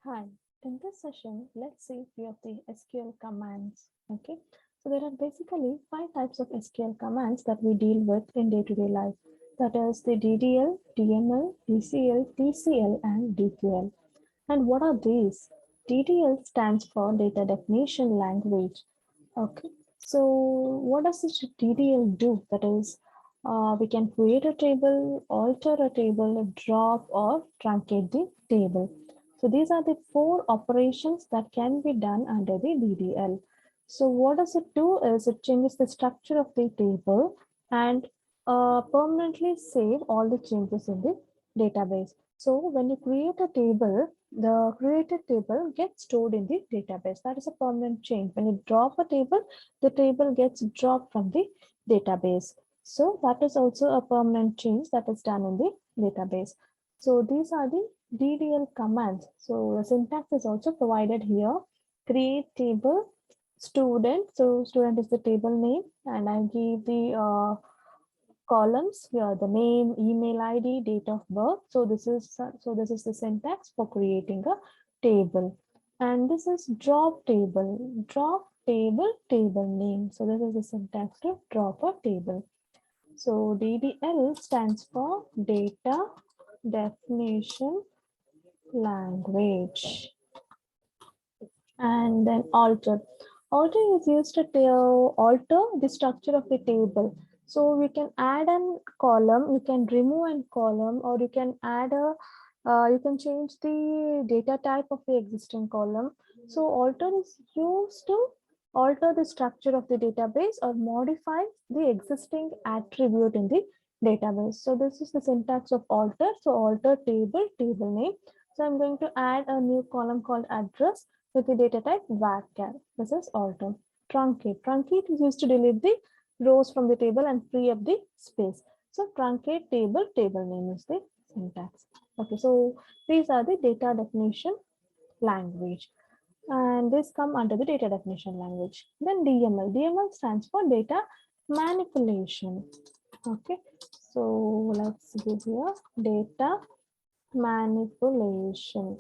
Hi, in this session, let's see a few of the SQL commands. Okay, so there are basically five types of SQL commands that we deal with in day-to-day life. That is the DDL, DML, DCL, TCL, and DQL. And what are these? DDL stands for Data Definition Language. Okay, so what does this DDL do? That is, we can create a table, alter a table, drop or truncate the table. So these are the four operations that can be done under the DDL. So what does it do is it changes the structure of the table and permanently save all the changes in the database. So when you create a table, the created table gets stored in the database. That is a permanent change. When you drop a table, the table gets dropped from the database. So that is also a permanent change that is done in the database. So these are the DDL commands. So the syntax is also provided here. Create table, student. So student is the table name, and I give the columns here, the name, email ID, date of birth. So this is the syntax for creating a table. And this is drop table, table name. So this is the syntax to drop a table. So DDL stands for data definition language. And then alter. Alter is used to alter the structure of the table. So we can add a column, you can remove a column, or you can add you can change the data type of the existing column. So alter is used to alter the structure of the database or modify the existing attribute in the database. So this is the syntax of alter. So alter table, table name. So I'm going to add a new column called address with the data type varchar. This is alter. Truncate. Truncate is used to delete the rows from the table and free up the space. So truncate table, table name is the syntax. Okay, so these are the data definition language. And this come under the data definition language. Then DML. DML stands for data manipulation. Okay, so let's give here data manipulation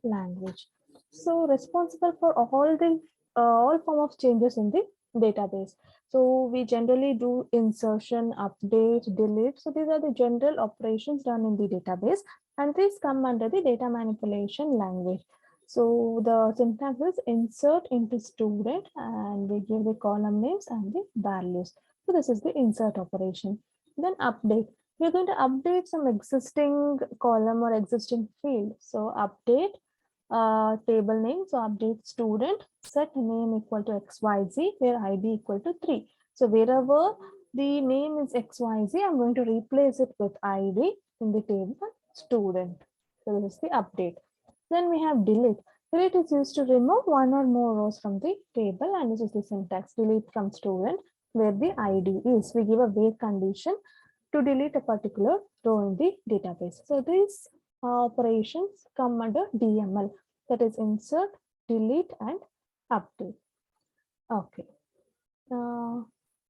language. So responsible for all form of changes in the database. So we generally do insertion, update, delete. So these are the general operations done in the database, and these come under the data manipulation language. So the syntax is insert into student, and we give the column names and the values. So this is the insert operation. Then update. We're going to update some existing column or existing field. So update table name. So update student, set name equal to XYZ, where ID equal to 3. So wherever the name is XYZ, I'm going to replace it with ID in the table student. So this is the update. Then we have delete. Delete is used to remove one or more rows from the table, and this is the syntax, delete from student where the ID is. We give a where condition to delete a particular row in the database. So these operations come under DML, that is insert, delete, and update. Okay.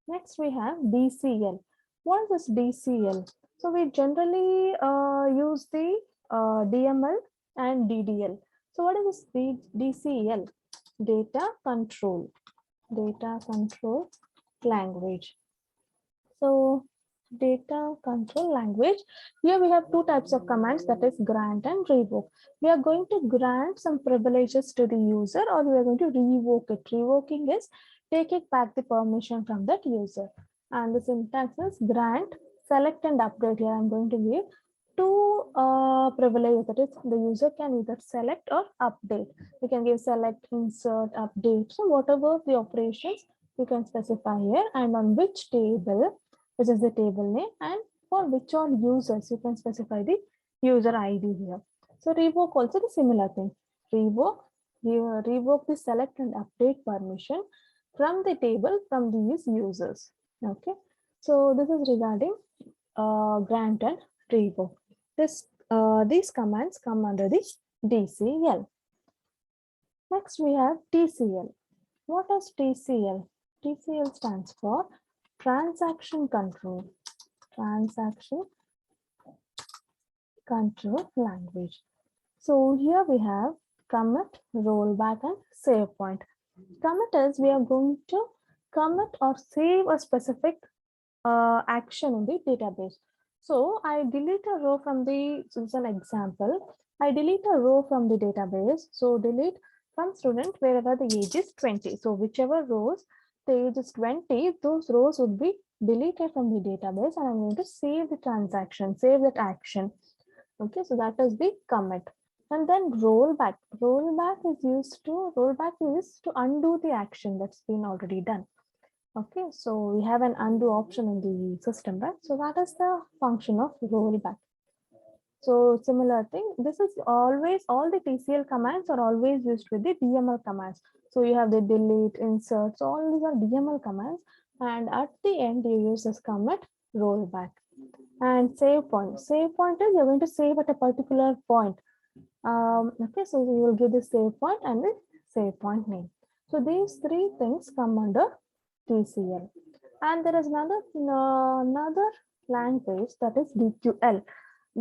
Next we have DCL. What is this DCL? So we generally use the DML and DDL. So what is this DCL? Data control language. So data control language. Here we have two types of commands, that is grant and revoke. We are going to grant some privileges to the user, or we are going to revoke it. Revoking is taking back the permission from that user. And the syntax is grant, select and update. Here I'm going to give two privileges, that is the user can either select or update. You can give select, insert, update. So whatever the operations you can specify here, and on which table, which is the table name, and for which all users you can specify the user ID here. So revoke also the similar thing. Revoke, revoke the select and update permission from the table from these users. Okay, so this is regarding grant and revoke. These commands come under the DCL. Next we have TCL. What is TCL? TCL stands for transaction control. Transaction control language. So here we have commit, rollback, and save point. Commit is we are going to commit or save a specific action in the database. So I delete a row from the, so this is an example. I delete a row from the database. So delete from student wherever the age is 20. So whichever rows the age is 20, those rows would be deleted from the database, and I'm going to save the transaction, save that action. Okay, so that is the commit. And then rollback. Rollback is to undo the action that's been already done. Okay, so we have an undo option in the system, right? So that is the function of rollback. So similar thing, this is always, all the TCL commands are always used with the DML commands. So you have the delete, insert, so all these are DML commands. And at the end, you use this commit rollback. And save point. Save point is you're going to save at a particular point. Okay, so we will give the save point and the save point name. So these three things come under TCL. And there is another language that is DQL.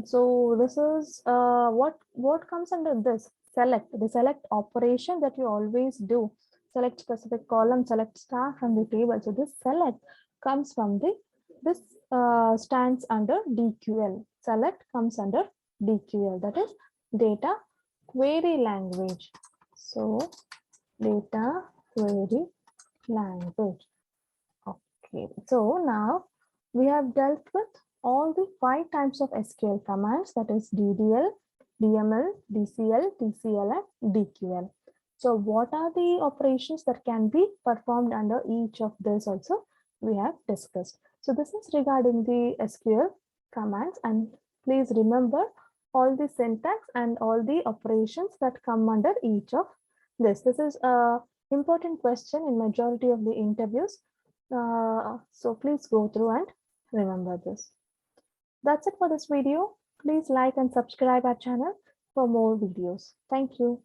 So this is what comes under this? Select, the select operation that you always do. Select specific column, select star from the table. So this select comes from the, this stands under DQL. Select comes under DQL, that is data query language. So data query language. Okay, so now we have dealt with all the 5 types of SQL commands, that is DDL, DML, DCL, TCL, and DQL. So what are the operations that can be performed under each of this also we have discussed. So this is regarding the SQL commands, and please remember all the syntax and all the operations that come under each of this. This is a important question in majority of the interviews. So please go through and remember this. That's it for this video. Please like and subscribe our channel for more videos. Thank you.